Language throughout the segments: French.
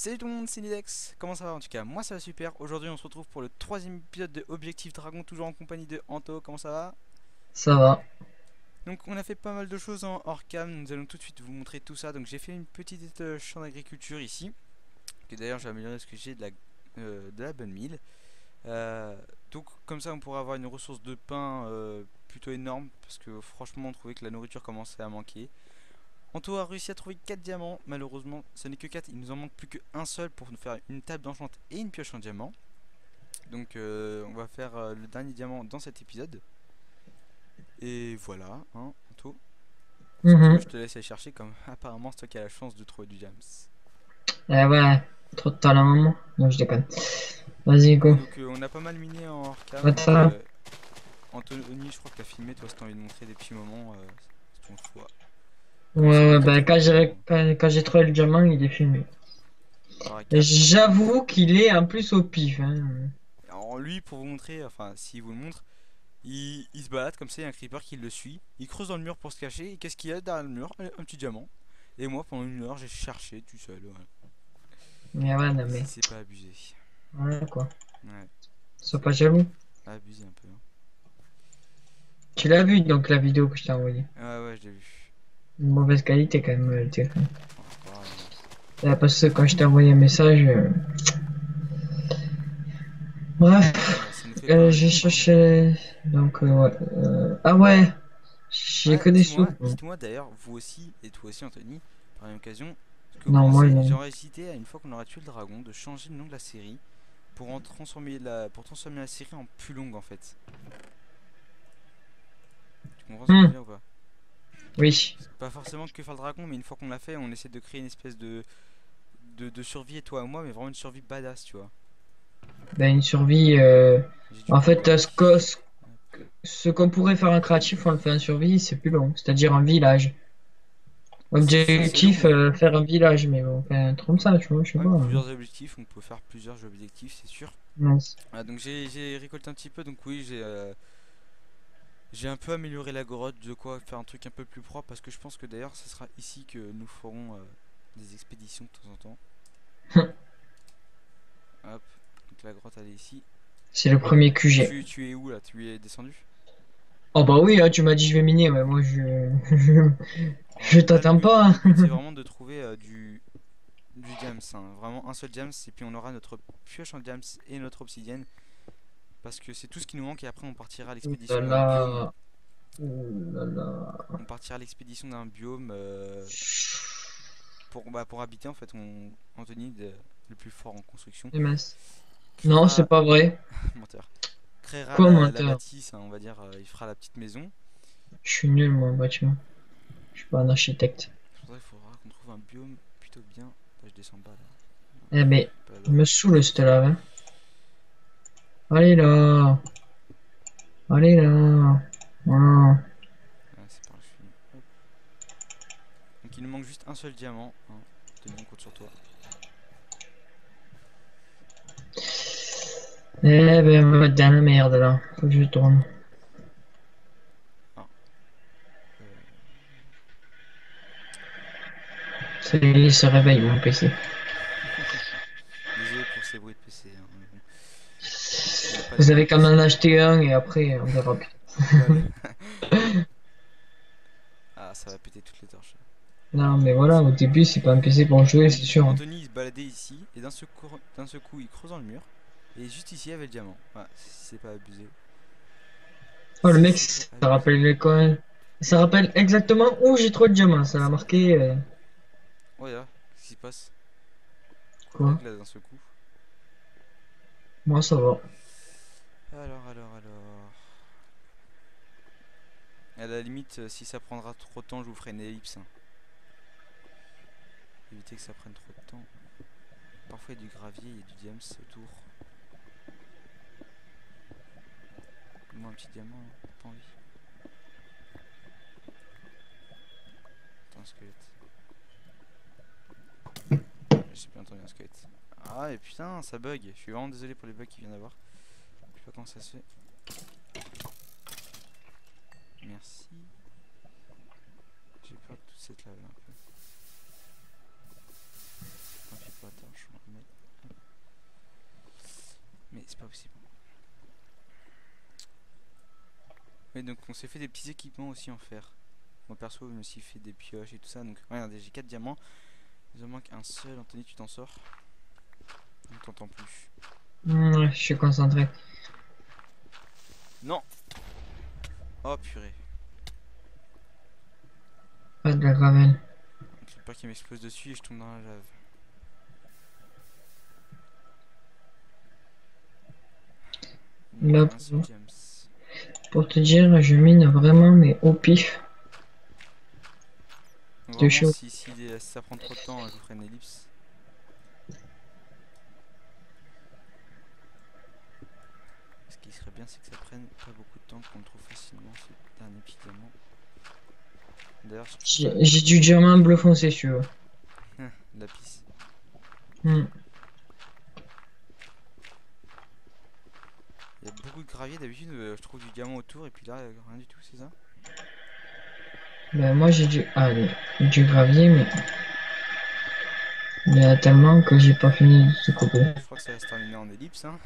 Salut tout le monde, c'est Nidex. Comment ça va? En tout cas, moi ça va super. Aujourd'hui, on se retrouve pour le troisième épisode de Objectif Dragon, toujours en compagnie de Anto. Comment ça va? Ça va. Donc, on a fait pas mal de choses en hors cam. Nous allons tout de suite vous montrer tout ça. Donc, j'ai fait une petite champ d'agriculture ici. Que d'ailleurs, j'ai amélioré ce que j'ai de la bonne mille. Euh, donc, comme ça, on pourra avoir une ressource de pain plutôt énorme. Parce que franchement, on trouvait que la nourriture commençait à manquer. Anto a réussi à trouver 4 diamants. Malheureusement, ce n'est que 4. Il nous en manque plus qu'un seul pour nous faire une table d'enchant et une pioche en diamant. Donc on va faire le dernier diamant dans cet épisode. Et voilà, hein, Anto. Si tu veux, Mhm. je te laisse aller chercher comme apparemment c'est toi qui as la chance de trouver du diams. Eh ouais, trop de talent, maman. Non, je déconne. Vas-y, Oui, go. donc on a pas mal miné en hors cam. Donc Attends. Anthony, je crois que t'as filmé. Toi, si t'as envie de montrer des petits moments, c'est ton choix. Comme c'est Ouais, moi ouais, qui bah, t'ai rejoint. quand j'ai trouvé le diamant, il est filmé. Par Et 4. j'avoue qu'il est en plus au pif, hein. Alors lui, pour vous montrer, enfin, s'il vous le montre, il se balade comme ça, il y a un creeper qui le suit. Il creuse dans le mur pour se cacher. Et qu'est-ce qu'il y a derrière le mur? Un petit diamant. Et moi, pendant une heure, j'ai cherché tout seul. Voilà. Mais ouais, non, Si mais. c'est pas abusé. Ouais, quoi. Ouais, Sois c'est pas jaloux. abusé un peu, hein. Tu l'as vu, donc, la vidéo que je t'ai envoyée. Ouais, ouais, je l'ai vu. Une mauvaise qualité, quand même, le téléphone. Oh, c'est pas grave, hein. Parce que quand je t'ai envoyé un message. Bref, Ouais, ça nous fait pas mal j'ai de pain. cherché. Donc, ouais. Ah ouais, j'ai Ah, que des sous. dites-moi d'ailleurs, vous aussi, et toi aussi, Anthony, par la même occasion, ce que vous Non, moi, pensez. non. J'aurais hésité à une fois qu'on aura tué le dragon de changer le nom de la série pour transformer la série en plus longue en fait. Tu comprends ce que je veux Hmm, dire ou pas? oui. Pas forcément que faire le dragon, mais une fois qu'on l'a fait, on essaie de créer une espèce de survie, et toi et moi, mais vraiment une survie badass, tu vois. Ben, une survie. J'ai du En bois, fait, ok. ce qu'on pourrait faire en créatif, on le fait en survie, c'est plus long. C'est-à-dire un village. C'est long, Objectif, mais faire un village, mais bon, fait un truc comme ça, tu vois, je sais ouais, pas, mais hein. plusieurs objectifs, on peut faire plusieurs objectifs, c'est sûr. Mince. Ah, donc j'ai récolté un petit peu, donc oui, j'ai un peu amélioré la grotte, de quoi faire un truc un peu plus propre, parce que je pense que d'ailleurs, ce sera ici que nous ferons des expéditions de temps en temps. Hop, donc la grotte elle est ici. C'est le premier QG. Tu es où là? Tu es descendu? Oh bah oui, hein, tu m'as dit je vais miner, mais moi je Là, t'attends pas, le but c'est hein. vraiment de trouver du diams, hein. Vraiment un seul diams, et puis on aura notre pioche en diams et notre obsidienne, parce que c'est tout ce qui nous manque, et après on partira à Ouh là l'expédition d'un biome. là. Ouh là là. On partira à l'expédition d'un biome pour habiter en fait. Anthony, le plus fort en construction, C'est mince. Non, c'est créera, pas vrai. menteur, créera Quoi, la menteur? bâtisse, hein, on va dire, il fera la petite maison. Je suis nul, moi, en bâtiment. Je suis pas un architecte. C'est pour ça qu'il faudra qu'on trouve un biome plutôt bien. Là, je descends pas là. Eh mais, Pas il là-bas. me saoule cette lave, hein. Allez là. Allez là. Voilà. Ah, c'est par là que je finis. Hop. Donc il nous manque juste un seul diamant, hein. Anthony, on compte sur toi. Eh ben, on va mettre dans la merde là. Faut que je tourne. Ah, euh, Ça y est, il se réveille, mon PC. désolé pour ces bruits de PC, hein, mais bon, on n'a pas les Vous mêmes avez quand même en PC. acheté un et après, on verra plus. Voilà. Ah, ça va péter toutes les torches. Non, mais voilà, au début, c'est pas un PC pour jouer, c'est Donc sûr, hein. Anthony il se baladait ici, et d'un seul coup il creuse dans le mur, et juste ici il y avait le diamant. Voilà, si c'est pas abusé. Oh, le Si mec, c'est pas ça abusé. rappelle quand ça rappelle exactement où j'ai trouvé le diamant. Ça l'a marqué. Oh là, qu'est-ce qui se passe? Ça Quoi? bug là d'un seul coup. Moi, ça va. Alors. À la limite, si ça prendra trop de temps, je vous ferai une ellipse, hein. Éviter que ça prenne trop de temps. Parfois il y a du gravier, il y a du diams autour. Moi un petit diamant, hein, pas envie. Attends, un squelette. J'ai bien entendu un squelette. Ah, et putain, ça bug. Je suis vraiment désolé pour les bugs qu'il vient d'avoir. Je sais pas comment ça se fait. Merci. J'ai peur de toute cette lave là un peu. Tant pis pour la torche. Mais donc on s'est fait des petits équipements aussi en fer. Moi perso je me suis fait des pioches et tout ça. Donc regardez, j'ai 4 diamants. Il en manque un seul. Anthony, tu t'en sors? On t'entend plus. Ouais, je suis concentré. Non. Oh purée. Pas de la gravelle. Un creeper qui m'explose dessus et je tombe dans la lave. Il Là, manque un seul James. pour te dire, je mine vraiment, mais au pif. Donc De vraiment chaud. si ça prend trop de temps, je vous ferai une ellipse. Ce qui serait bien c'est que ça prenne pas beaucoup de temps, qu'on le trouve facilement ce dernier petit diamant. D'ailleurs je trouve ça J'ai du diamant bleu foncé, si tu veux. lapis. Hmm. Il y a beaucoup de gravier d'habitude, je trouve du diamant autour et puis là rien du tout, c'est ça? Ben, moi, j'ai du gravier, mais il y en a tellement que j'ai pas fini de se couper. Je crois que ça va se terminer en ellipse hein.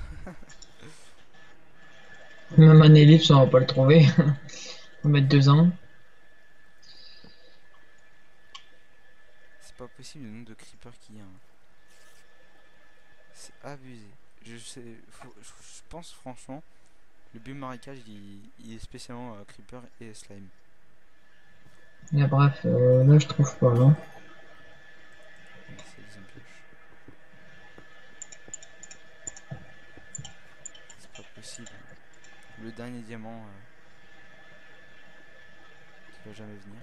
Même un ellipse, on va pas le trouver. On va mettre 2 ans. C'est pas possible le nombre de creepers qu'il y a. Hein. C'est abusé. Je sais, je pense franchement, le biome marécage il est spécialement creeper et slime. Mais bref, là, je trouve pas, hein. C'est la deuxième pioche. C'est pas possible. Le dernier diamant qui va jamais venir.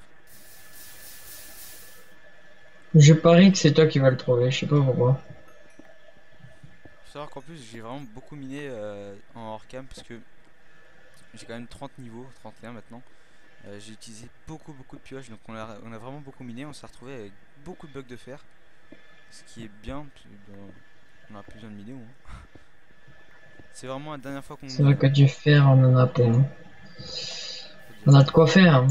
Je parie que c'est toi qui vas le trouver, je sais pas pourquoi. Faut savoir qu'en plus j'ai vraiment beaucoup miné en hors cam parce que j'ai quand même 30 niveaux, 31 maintenant. J'ai utilisé beaucoup de pioches donc on a vraiment beaucoup miné, on s'est retrouvé avec beaucoup de blocs de fer. Ce qui est bien, parce que, on a plus besoin de miner. Hein. C'est vraiment la dernière fois qu'on C'est vrai mine. que du fer, on en a plein. Faut dire. On a de quoi faire, hein.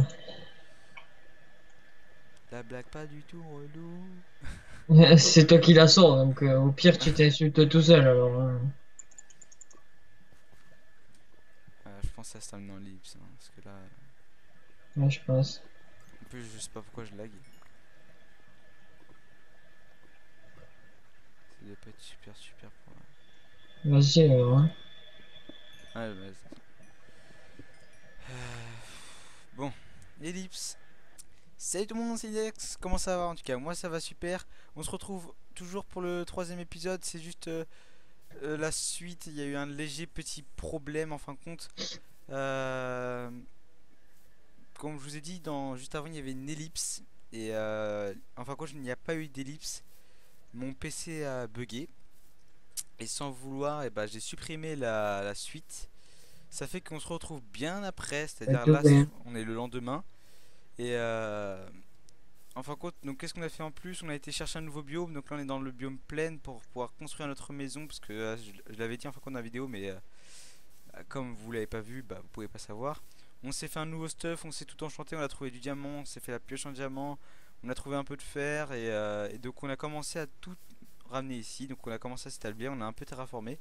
La blague pas du tout relou. C'est toi qui la sors, donc au pire, tu t'insultes tout seul, alors, hein. Je pense que ça se termine en ellipse hein, parce que là, Ouais, je pense. en plus je sais pas pourquoi je lag. Ça doit pas être super pour. Vas-y, alors, hein. Ouais, bah, bon, ellipse. Salut tout le monde, c'est Dex. Comment ça va? En tout cas, moi ça va super. On se retrouve toujours pour le troisième épisode. C'est juste la suite. Il y a eu un léger petit problème en fin de compte. Comme je vous ai dit, juste avant il y avait une ellipse. Et en fin de compte, il n'y a pas eu d'ellipse. Mon PC a bugué. Et sans vouloir, et bah, j'ai supprimé la suite. Ça fait qu'on se retrouve bien après. C'est-à-dire là, on est le lendemain. Et en fin de compte, donc qu'est-ce qu'on a fait en plus? On a été chercher un nouveau biome, donc là on est dans le biome plaine pour pouvoir construire notre maison, parce que je l'avais dit en fin de compte dans la vidéo, mais comme vous l'avez pas vu, bah vous pouvez pas savoir. On s'est fait un nouveau stuff, on s'est tout enchanté, on a trouvé du diamant, on s'est fait la pioche en diamant, on a trouvé un peu de fer, et donc on a commencé à tout ramener ici, donc on a commencé à s'établir, on a un peu terraformé.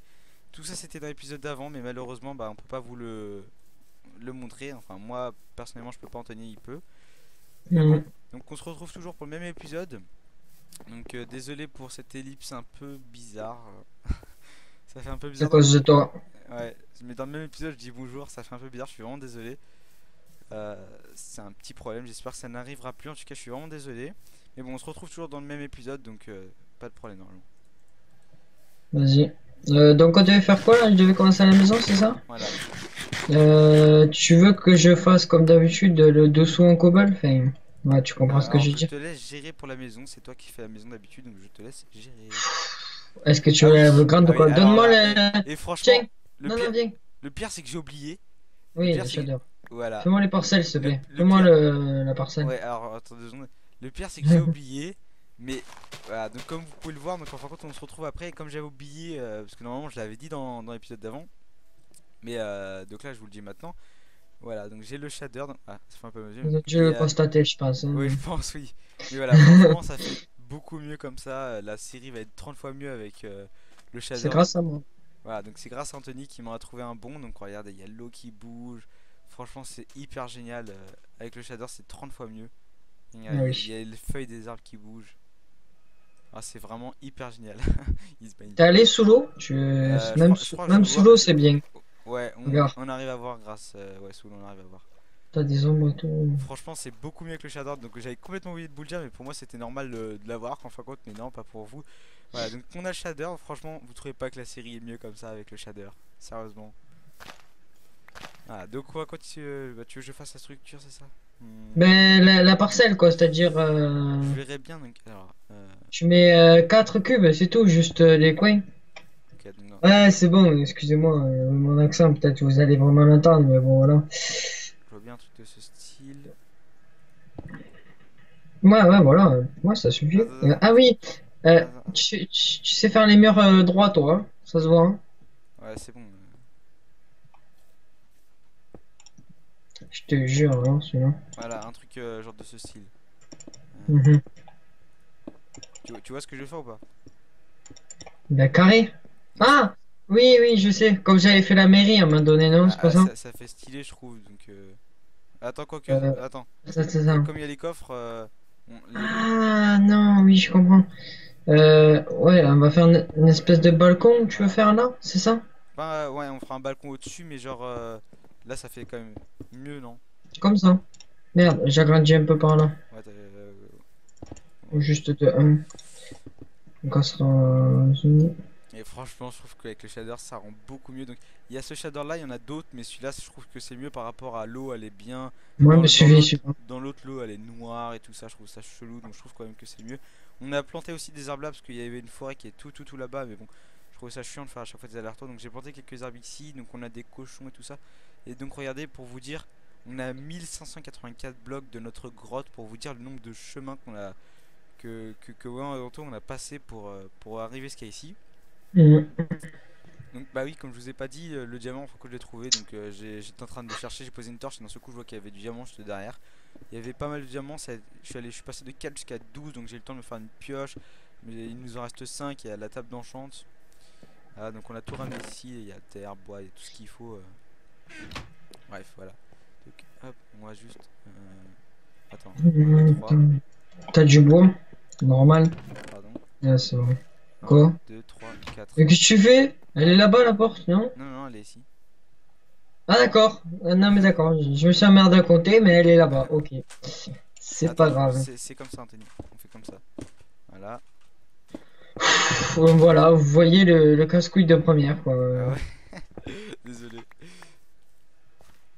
Tout ça c'était dans l'épisode d'avant, mais malheureusement bah on peut pas vous le montrer, enfin moi personnellement je peux pas, Anthony il peut. Mais bon, donc on se retrouve toujours pour le même épisode. Donc désolé pour cette ellipse un peu bizarre. Ça fait un peu C'est à bizarre. cause de toi. Ouais, mais dans le même épisode je dis bonjour, ça fait un peu bizarre, je suis vraiment désolé. C'est un petit problème, j'espère que ça n'arrivera plus. En tout cas, je suis vraiment désolé. Mais bon, on se retrouve toujours dans le même épisode, donc pas de problème normalement. Vas-y. Donc, on devait faire quoi là? Je devais commencer à la maison, c'est ça? Voilà. Tu veux que je fasse comme d'habitude le dessous en cobble? Enfin, ouais, tu comprends ce que Alors je je dis. te laisse gérer pour la maison, c'est toi qui fais la maison d'habitude, donc je te laisse gérer. Est-ce que tu Ah veux oui, la grande ah ou oui, quoi? alors Donne-moi là, le. et franchement, Tiens! le Non, pire, non, viens. le pire c'est que j'ai oublié. Le Oui, pire la c'est que, chaleur. voilà. Fais-moi les parcelles, s'il te plaît. Le Fais-moi pire, la parcelle. ouais, alors attends 2 secondes. Le pire c'est que j'ai oublié, mais voilà, donc comme vous pouvez le voir, donc en fin de compte on se retrouve après, et comme j'avais oublié, parce que normalement je l'avais dit dans l'épisode d'avant, mais donc là je vous le dis maintenant, voilà, donc j'ai le shader, ah ça fait un peu mes yeux, Vous avez dû et le constater, je pense, oui hein. je pense oui, mais voilà, franchement ça fait beaucoup mieux comme ça, la série va être 30 fois mieux avec le C'est shader, donc grâce à moi. voilà, donc c'est grâce à Anthony qui m'en a trouvé un bon, donc regardez, il y a l'eau qui bouge, Franchement, c'est hyper génial. Avec le shader, c'est 30 fois mieux. Ah Il oui. y a les feuilles des arbres qui bougent. Ah, c'est vraiment hyper génial. Il se baigne. T'es allé sous l'eau? Même, Je crois que je même le sous vois. l'eau, c'est bien. Ouais, Regarde, on arrive à voir grâce. Ouais, sous l'eau, on arrive à voir. t'as des ombres et tout. Franchement, c'est beaucoup mieux que le shader. Donc, j'avais complètement oublié de vous le dire, mais pour moi, c'était normal de l'avoir en fin de compte. Mais non, pas pour vous. Voilà, donc on a le shader. Franchement, vous trouvez pas que la série est mieux comme ça avec le shader? Sérieusement. Ah, donc quoi, quand tu veux que je fasse la structure, c'est ça? Ben, la parcelle, quoi, c'est-à-dire, Je verrais bien donc. Alors, tu mets 4 cubes, c'est tout, juste les coins. ok, donc non, Ouais, c'est bon, excusez-moi, mon accent, peut-être vous allez vraiment l'entendre, mais bon, voilà. je vois bien un truc de ce style. Ouais, ouais, voilà, moi, ça suffit. Attends, attends, Ah oui, euh, attends, attends. tu sais faire les murs droits, toi, hein, ça se voit, hein. Ouais, c'est bon. Je te jure, hein, celui-là. Voilà, un truc genre de ce style. Euh, Mhm. tu vois ce que je veux faire ou pas? Ben, carré. Non, Ah! Oui, oui, je sais, comme j'avais fait la mairie à un moment donné, non, c'est pas ça? ça fait stylé, je trouve. Donc, attends, quoique. Euh, Attends. c'est ça. Comme il y a les coffres, Ah, non, oui, je comprends. Ouais, on va faire une espèce de balcon, tu veux voilà. faire là, c'est ça? Ouais, on fera un balcon au-dessus, mais genre. Là, ça fait quand même mieux, non? Comme ça. Merde, j'agrandis un peu par là. Ouais, ouais. Juste de un. Donc, ça sera. Et franchement, je trouve qu'avec le shader, ça rend beaucoup mieux. Donc, il y a ce shader là, il y en a d'autres, mais celui-là, je trouve que c'est mieux par rapport à l'eau. Elle est bien. Moi, me suivez, je sais pas. Dans l'autre, l'eau, elle est noire et tout ça. Je trouve ça chelou, donc je trouve quand même que c'est mieux. On a planté aussi des arbres là parce qu'il y avait une forêt qui est tout là-bas, mais bon, je trouvais ça chiant de faire à chaque fois des allers-retours. Donc, j'ai planté quelques arbres ici. Donc, on a des cochons et tout ça. Et donc, regardez, pour vous dire, on a 1584 blocs de notre grotte pour vous dire le nombre de chemins qu'on a. Ouais, on a passé pour arriver ce qu'il y a ici. Mhm. Donc bah oui, comme je vous ai pas dit, le diamant faut que je l'ai trouvé. Donc j'étais en train de le chercher, j'ai posé une torche et d'un seul coup je vois qu'il y avait du diamant juste derrière. Il y avait pas mal de diamants, je suis passé de 4 jusqu'à 12, donc j'ai eu le temps de me faire une pioche. Mais il nous en reste 5, il y a la table d'enchante. Ah, donc on a tout ramené ici, il y a terre, bois et tout ce qu'il faut. Bref, voilà. Donc hop, on va juste... Attends, on a 3, T'as du bois? Normal. pardon. Ah, c'est vrai. Un, Quoi? 2, 3, 4. Mais qu'est-ce que tu fais? Elle Ah, est là-bas, la porte, non? non, non, elle est ici. Ah, d'accord. Non, mais d'accord. Je me suis emmerdé à compter, mais elle est là-bas. Ok. C'est pas Attends, grave. c'est comme ça, Anthony. On fait comme ça. Voilà. Voilà, vous voyez le casse-couille de première, quoi. Ah ouais, désolé.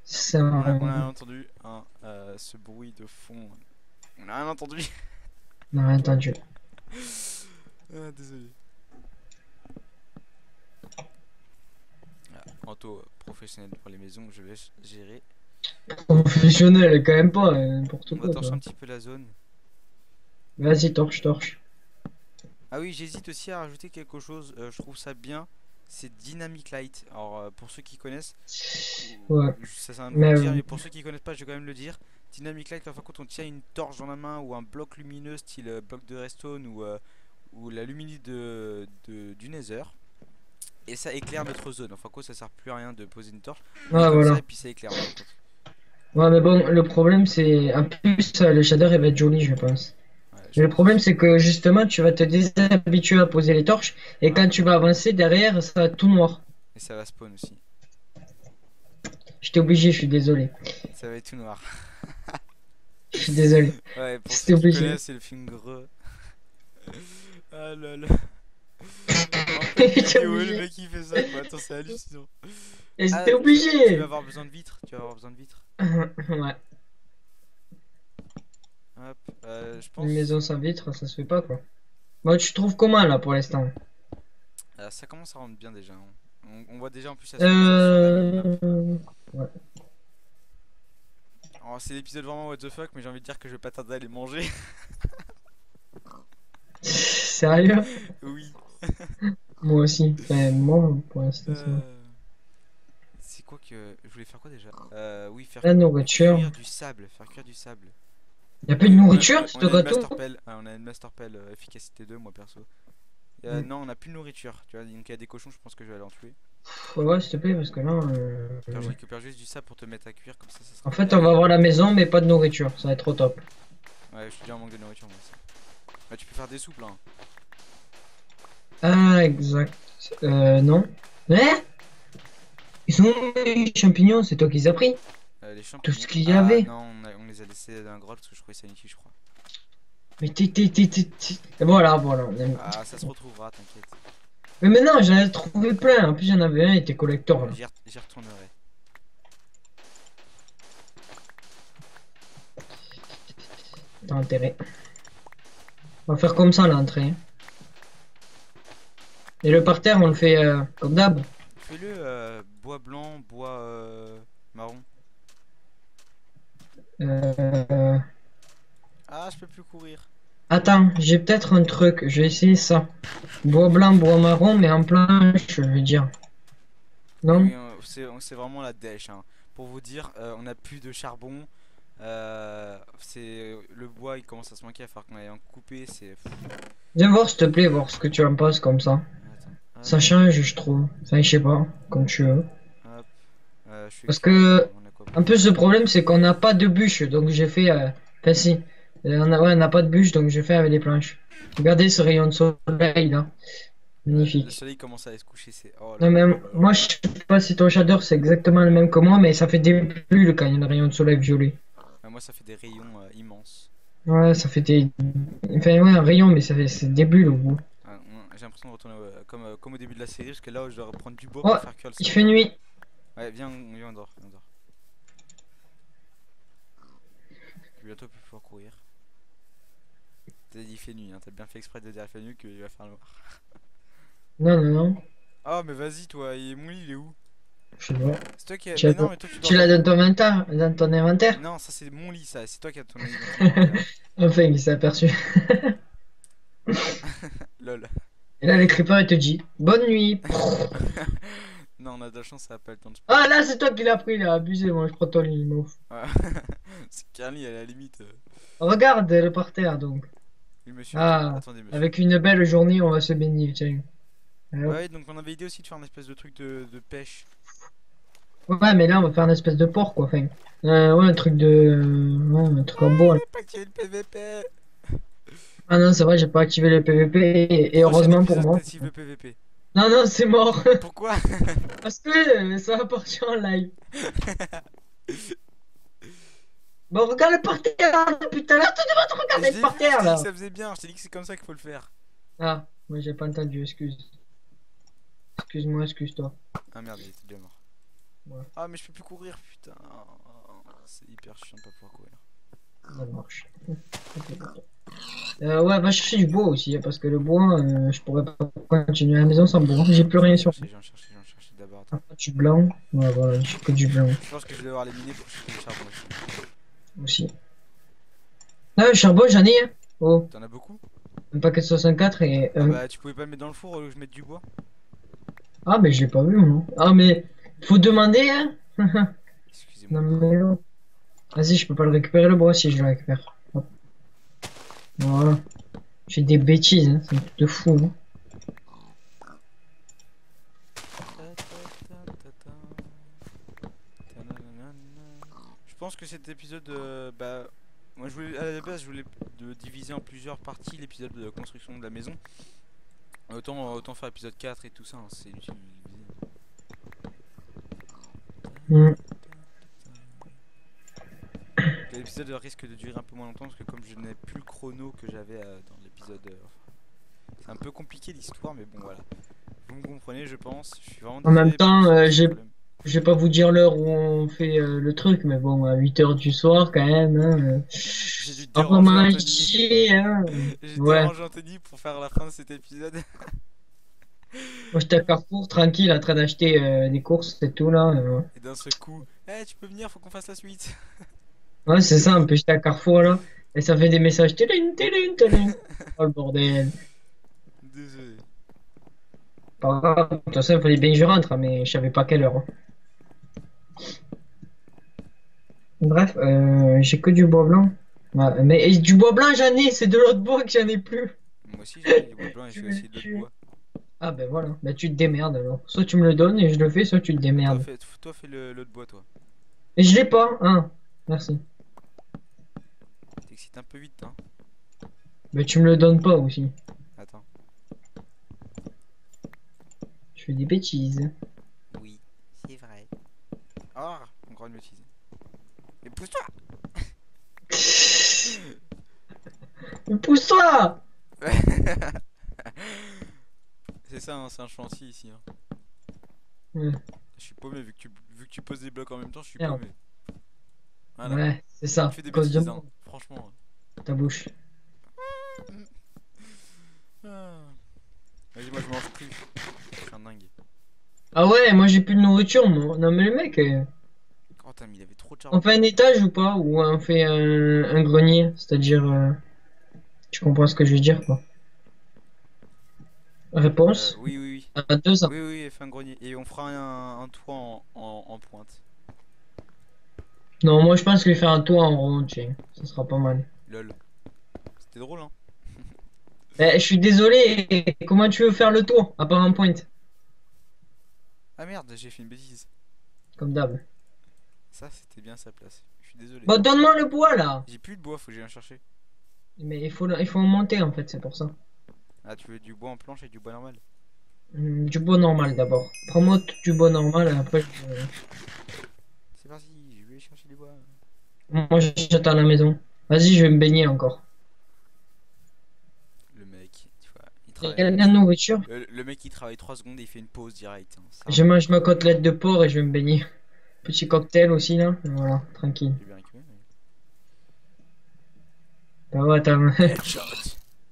Ça sert à On a rien. entendu ce bruit de fond. On a rien entendu. On n'a rien entendu. Ah, désolé. Ah, Anto, professionnel pour les maisons, je vais gérer. Professionnel, quand même pas, n'importe On va quoi, torcher toi. un petit peu la zone. Vas-y, torche, torche. Ah oui, j'hésite aussi à rajouter quelque chose. Je trouve ça bien. C'est Dynamic Light. Alors, pour ceux qui connaissent, Ouais. ça c'est un nouveau Mais dire, mais pour ceux qui connaissent pas, je vais quand même le dire. Dynamic Light, parfois quand on tient une torche dans la main ou un bloc lumineux style bloc de redstone ou la luminosité du Nether, et ça éclaire notre zone. Enfin quoi, ça sert plus à rien de poser une torche. On met ouais, comme ça voilà. et puis ça éclaire en fin de compte. Ouais, mais bon, le problème, c'est. En plus, le shader, il va être joli, je pense. Ouais, je Mais le pense problème, aussi. c'est que justement, tu vas te déshabituer à poser les torches, et Ouais. quand tu vas avancer, derrière, ça va être tout noir. Et ça va spawn aussi. J'étais obligé, je suis désolé. Ça va être tout noir. Je suis désolé. Ouais, pour ceux C'était qui obligé. connaissent, c'est le film Greux. Ah là là. En pleine J'étais vidéo, le obligé. mec il fait ça quoi. Attends, c'est hallucinant. Et Ah, c'était tu vas obligé. avoir besoin de vitres. Tu vas avoir besoin de vitres. Ouais. Hop. Je Une pense. maison sans vitre, ça se fait pas, quoi. Bon, tu trouves comment, là, pour l'instant? Ça commence à rendre bien déjà, hein. On voit déjà en plus la structure sur la minimap. Ouais. Oh, c'est l'épisode vraiment what the fuck, mais j'ai envie de dire que je vais pas tarder à les manger. Sérieux? Oui. Moi aussi. Enfin, moi, pour l'instant, ça va. C'est quoi que. Je voulais faire quoi déjà? Oui, faire La nourriture. cuire du sable. Faire cuire du sable. Y a plus de nourriture, ce On a une gâteau? master pelle. On a une master pelle efficacité 2, moi perso. Non, on a plus de nourriture. Tu vois, donc il y a des cochons, je pense que je vais aller en tuer. Ouais, s'il te plaît, parce que là, Alors, je récupère juste du sable pour te mettre à cuire, comme ça en sera fait, fait. on va avoir la maison, mais pas de nourriture. Ça va être trop top. Ouais, je suis déjà en manque de nourriture, moi aussi. Bah, tu peux faire des soupes là, hein. Ah, exact. Non. Hein? Ils sont où les champignons? C'est toi qui les as pris? Les Tout champignons. ce qu'il y Ah avait. non, on les a laissés dans un grotte parce que je croyais ça inutile, je crois. Mais Voilà, voilà. Ah, ça se retrouvera, t'inquiète. Mais maintenant, j'en ai trouvé plein. En plus, j'en avais un, il était collector, là. J'y retournerai. T'as intérêt. On va faire comme ça, l'entrée. Et le parterre, on le fait comme d'hab. Fais-le bois blanc, bois marron. Euh... Ah, je peux plus courir. Attends, j'ai peut-être un truc. Je vais essayer ça. Bois blanc, bois marron, mais en planche, je veux dire. Oui, Non? oui, c'est vraiment la dèche, hein. Pour vous dire, on a plus de charbon. C'est le bois, il commence à se manquer, il va falloir qu'on aille en couper. C'est. Viens voir, s'il te plaît, voir ce que tu en penses comme ça. Attends, hop, Ça change, je trouve. Enfin, je sais pas, comme tu veux. hop. Je suis Parce expert que, en en aquaponie. plus, le problème, c'est qu'on n'a pas de bûche, donc j'ai fait. Enfin, si. Ouais, on n'a pas de bûche, donc j'ai fait avec les planches. Regardez ce rayon de soleil, là. Le Magnifique. soleil commence à se coucher, c'est. Oh là Non, là mais là là là moi, je là. sais pas si ton shader, c'est exactement le même que moi, mais ça fait des bulles quand il y a un rayon de soleil violet. Moi, ça fait des rayons immenses. Ouais, ça fait des. Enfin, ouais, un rayon, mais ça fait c'est des bulles au bout. Ah, j'ai l'impression de retourner comme au début de la série, parce que là, je dois reprendre du bois Oh, pour faire cuire le il sable. fait nuit. Ouais, viens, on dort, on dort. Je vais bientôt plus pouvoir courir. T'as dit il fait nuit, hein. T'as bien fait exprès de dire il fait nuit qu'il va faire noir. Non, non, non. Ah, mais vas-y, toi, mon lit, il est où? Je sais pas. C'est toi qui as. Tu Mais l'as non, mais toi, tu dors tu dans l'as mon. dans ton inventaire? Dans ton inventaire? Non, ça, c'est mon lit, ça. C'est toi qui as ton lit dans ton inventaire. Enfin, il s'est aperçu. Lol. Et là, les creepers, il te dit bonne nuit. Non, on a de la chance, ça a pas le temps de Ah, spawner. là, c'est toi qui l'as pris, là. Abusé, moi, je prends ton lit, m'en fous. Ouais. C'est Carly, à la limite. Regarde le parterre, donc. Oui, monsieur, Ah, attendez, monsieur. avec une belle journée, on va se baigner, tiens. Alors. Ouais, donc on avait idée aussi de faire une espèce de truc de pêche. Ouais, mais là, on va faire une espèce de port, quoi. Enfin, ouais, un truc de. Ouais, un truc en bois, là. Pas qu'il y ait le PVP. Ah non, c'est vrai, j'ai pas activé le PVP, et Prochain heureusement pour épisode, moi. t'actives le PVP. Non, non, c'est mort. Pourquoi? Parce que ça va partir en live. Bon, regarde le parterre, putain, là, tu devrais te Je regarder le l'ai vu, je parterre, t'ai dit que là. ça faisait bien, je t'ai dit que c'est comme ça qu'il faut le faire. Ah, moi, j'ai pas entendu, excuse. Excuse-moi, excuse-toi. Ah merde, il était déjà mort. Ouais, Ah, mais je peux plus courir, putain. C'est hyper chiant de pas pouvoir courir. ça marche. Ouais, va chercher du bois aussi, hein, parce que le bois, je pourrais pas continuer à la maison sans bois. J'ai plus rien sur moi. J'en cherchais d'abord. Attends. Ah, du blanc. Ouais, voilà, j'ai que du blanc Je pense que je vais devoir les miner pour chercher du charbon aussi. aussi. Ah, le charbon, j'en ai, hein. Oh, T'en as beaucoup? un paquet de 64 et. Ah bah, tu pouvais pas le mettre dans le four au lieu que je mette du bois? Ah, mais je l'ai pas vu, moi. Ah, mais faut demander, hein. Excusez-moi. Non, mais non. Vas-y, je peux pas le récupérer le bois si je le récupère. Hop. Voilà. Je fais des bêtises, hein. C'est un truc de fou, hein. Je pense que cet épisode, bah, moi je voulais, à la base, je voulais diviser en plusieurs parties l'épisode de construction de la maison. Autant faire épisode 4 et tout ça, hein, c'est inutile de diviser. Hmm. L'épisode risque de durer un peu moins longtemps parce que comme je n'ai plus le chrono que j'avais dans l'épisode, c'est un peu compliqué l'histoire, mais bon voilà. Vous me comprenez, je pense. Je suis vraiment En même désolé pour temps, ce petit problème. je vais pas vous dire l'heure où on fait le truc, mais bon, à 8 heures du soir quand même, hein. J'ai dû te On va déranger Anthony. manger, hein. J'ai Ouais. dérangé Anthony pour faire la fin de cet épisode. Moi, j'étais à Carrefour, tranquille, en train d'acheter des courses et tout, là. Et d'un seul coup, hey, tu peux venir, faut qu'on fasse la suite. Ouais, c'est ça, un peu, j'étais à Carrefour, là. Et ça fait des messages, téléne, téléne, téléne. Oh, le bordel. Désolé. Pas grave, de toute façon, il fallait bien que je rentre, hein, mais je savais pas quelle heure, hein. Bref, j'ai que du bois blanc. Ouais, mais et du bois blanc, j'en ai, c'est de l'autre bois que j'en ai plus. moi aussi j'ai du bois blanc et j'ai aussi de l'autre tu... bois. Ah ben voilà, ben tu te démerdes alors. Soit tu me le donnes et je le fais, soit tu te Bah, démerdes. toi fais l'autre bois toi. Et je l'ai pas, hein. Merci. T'excites un peu vite hein. Mais tu me le donnes pas aussi. Attends. Je fais des bêtises. Oui, c'est vrai. Ah, encore une bêtise. Mais pousse-toi. Mais pousse-toi! C'est ça, hein, c'est un chantier ici. Hein. Ouais, Je suis paumé vu que tu poses des blocs en même temps, je suis merde. paumé. Voilà. Ouais, c'est Tu ça, fais à des cause de bêtises, moi, hein. Franchement. ta bouche. Ah. Vas-y, moi je mange plus. Je suis un dingue. Ah ouais, moi j'ai plus de nourriture, moi. Non mais le mec, Oh, t'as mis, il avait trop de on charbon. fait un étage ou pas? Ou on fait un grenier? C'est-à-dire, tu comprends ce que je veux dire, quoi. Réponse? Oui, oui, oui. À 2 ans. Oui, oui, fait un grenier. Et on fera un toit en pointe. Non, moi je pense qu'il fait un toit en rond, tiens. Ça sera pas mal. Lol. C'était drôle, hein. Eh, je suis désolé, comment tu veux faire le tour? À part un point, Ah merde, j'ai fait une bêtise. comme d'hab. Ça, c'était bien sa place. Je suis désolé. Bon, donne-moi le bois là! J'ai plus de bois, faut que j'aille en chercher. Mais il faut en monter en fait, c'est pour ça. Ah, tu veux du bois en planche et du bois normal? Du bois normal d'abord. Prends-moi du bois normal et après C'est parti, je vais chercher du bois. moi j'attends à la maison. Vas-y, je vais me baigner encore. Le mec, tu vois, il Il y travaille. a de la nourriture. Le mec, il travaille 3 secondes et il fait une pause direct. Hein. Ça Je va. mange ma côtelette de porc et je vais me baigner. Petit cocktail aussi là. Voilà, tranquille. J'ai bien récupéré, mais. Bah ouais, Headshot!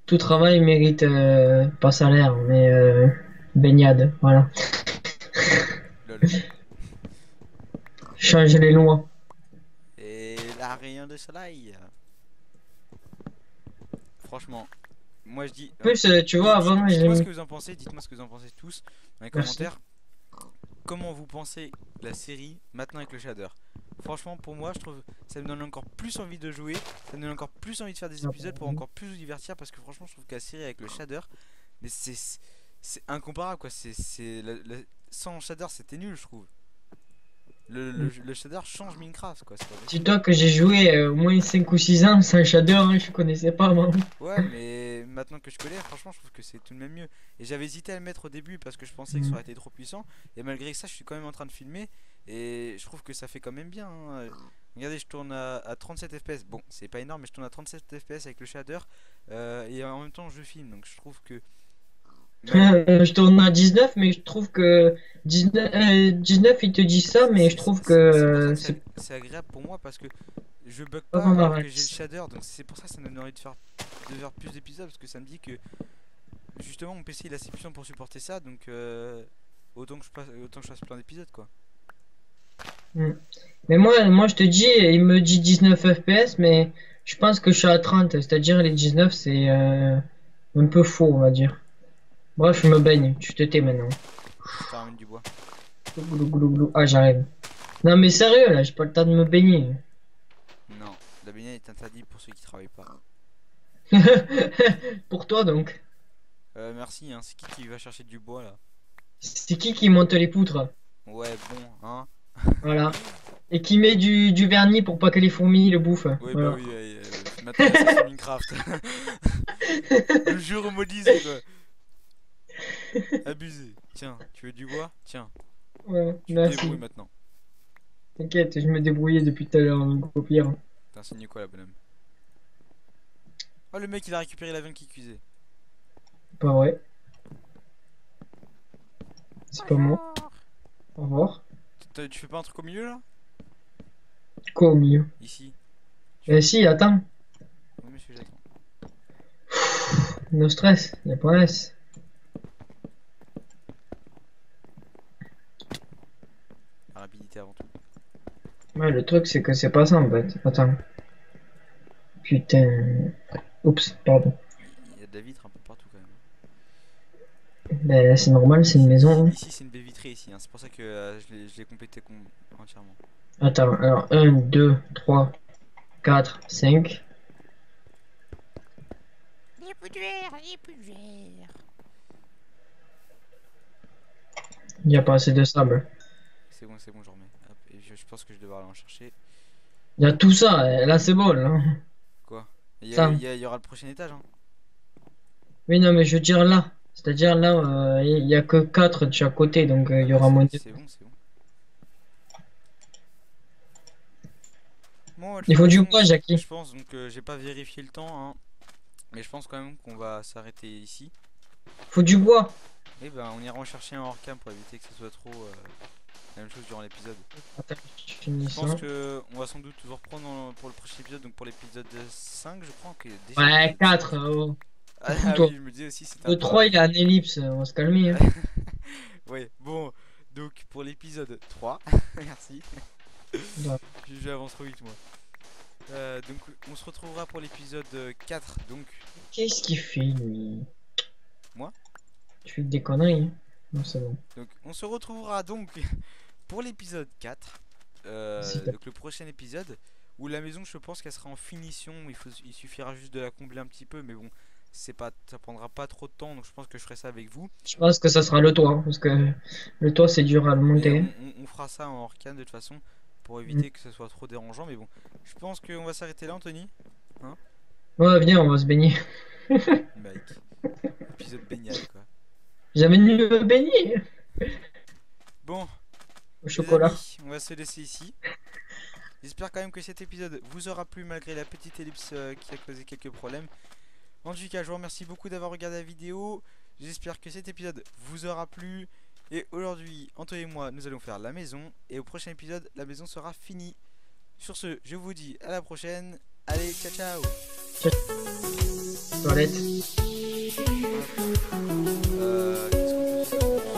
tout travail mérite pas salaire, mais baignade. Voilà. Lol. Changer les lois. Et la rayon de soleil. Franchement, moi je dis. En plus, tu vois, avant, Dites-moi ce j'ai... que vous en pensez. Dites-moi ce que vous en pensez tous dans les Merci. commentaires. Comment vous pensez la série maintenant avec le shader? Franchement, pour moi, je trouve ça me donne encore plus envie de jouer. Ça me donne encore plus envie de faire des épisodes pour encore plus vous divertir. Parce que franchement, je trouve que la série avec le shader, mais c'est incomparable quoi. Sans shader, c'était nul, je trouve. Le shader change Minecraft quoi. C'est pas possible. Dis-toi que j'ai joué au moins 5 ou 6 ans sans shader, hein, je connaissais pas moi. Ouais, mais maintenant que je connais, franchement, je trouve que c'est tout de même mieux. Et j'avais hésité à le mettre au début parce que je pensais que ça Mm. aurait été trop puissant. Et malgré ça, je suis quand même en train de filmer. Et je trouve que ça fait quand même bien. Hein. Regardez, je tourne à 37 FPS. Bon, c'est pas énorme, mais je tourne à 37 FPS avec le shader. Et en même temps, je filme. Donc je trouve que. Je tourne à 19, mais je trouve que 19 il te dit ça, mais je trouve que C'est pour ça que c'est c'est agréable pour moi parce que je bug pas pas comme alors avant. que j'ai le shader. Donc c'est pour ça que ça me donne envie de faire plus d'épisodes parce que ça me dit que justement mon PC il est assez puissant pour supporter ça. Donc autant que je fasse plein d'épisodes quoi. Mm. Mais moi, je te dis, il me dit 19 FPS, mais je pense que je suis à 30, c'est-à-dire les 19, c'est un peu faux, on va dire. Bref, je me baigne, tu te tais maintenant. Je te ramène du bois. Glou, glou, glou. Ah, j'arrive. Non, mais sérieux, là, j'ai pas le temps de me baigner. Non, la baignade est interdite pour ceux qui travaillent pas. Pour toi, donc. Merci, hein. C'est qui va chercher du bois là? C'est qui monte les poutres? Ouais, bon, hein. Voilà. Et qui met du vernis pour pas que les fourmis le bouffent. Ouais, bah Voilà. oui, maintenant il y a ça sur Minecraft. Le jeu remodisé quoi. Abusé. Tiens, tu veux du bois? Tiens, Ouais, tu te merci. débrouilles maintenant. T'inquiète, je me débrouillais depuis tout à l'heure, donc au pire. T'as enseigné quoi la bonhomme? Oh, le mec il a récupéré la viande qui cuisait. Pas vrai. C'est pas moi. Bonjour. Au revoir. Tu fais pas un truc au milieu là? Quoi au milieu? Ici. Eh si, attends. Oui, monsieur, j'attends. No stress, y'a pas de S. La rapidité avant tout. Ouais, le truc, c'est que c'est pas ça en fait. Attends. Putain. Oups, pardon. Il y a de la vitre un peu partout quand même. Ben, c'est normal, c'est une maison, hein. Ici c'est une baie vitrée ici, hein. C'est pour ça que je l'ai complété entièrement. Attends, alors 1, 2, 3, 4, 5. plus de verre, il n'y a plus de verre. Il n'y a pas assez de sable. C'est bon, je remets. Hop, et je pense que je devrais aller en chercher. Il y a tout ça, là c'est bon là. Quoi? Ça. Il y aura le prochain étage, hein. Oui, non, mais je veux dire là. C'est-à-dire là, il y a que 4 de chaque côté, donc Ah il y bah aura moins de... c'est bon, c'est bon. Bon, de toute Il faut du façon, bois, Jackie. je pense, donc j'ai pas vérifié le temps, hein, mais je pense quand même qu'on va s'arrêter ici. Faut du bois. Et ben on ira en chercher un hors cam pour éviter que ce soit trop la même chose durant l'épisode. Attends, je finis Je ça. pense que on va sans doute vous reprendre pour le prochain épisode, donc pour l'épisode 5 je crois que déjà Ouais, l'épisode 4. 5. Ah, Toi. oui, je me disais aussi c'était un Le peu 3, rapide. il est en ellipse, on va se calmer. Hein. Ouais, bon, donc pour l'épisode 3, merci, Ouais. j'avance trop vite moi. Donc on se retrouvera pour l'épisode 4, donc Qu'est-ce qu'il fait, lui? moi. Tu fais des conneries. Hein. Non, c'est bon. Donc on se retrouvera donc pour l'épisode 4, donc le prochain épisode, où la maison je pense qu'elle sera en finition, il suffira juste de la combler un petit peu, mais bon, ça prendra pas trop de temps, donc je pense que je ferai ça avec vous. Je pense que ça sera le toit, parce que le toit, c'est dur à le Mais monter. on fera ça en hors cam de toute façon, pour Mm. éviter que ce soit trop dérangeant, mais bon, je pense qu'on va s'arrêter là, Anthony. Ouais, viens, on va se baigner. Mike, épisode baignade quoi. J'avais le beignet Bon, au les chocolat. amis, on va se laisser ici. J'espère quand même que cet épisode vous aura plu malgré la petite ellipse qui a causé quelques problèmes. En tout cas, je vous remercie beaucoup d'avoir regardé la vidéo. J'espère que cet épisode vous aura plu. Et aujourd'hui, Antoine et moi, nous allons faire la maison. Et au prochain épisode, la maison sera finie. Sur ce, je vous dis à la prochaine. Allez, ciao ciao. Toilette. Qu'est-ce qu'on peut faire ?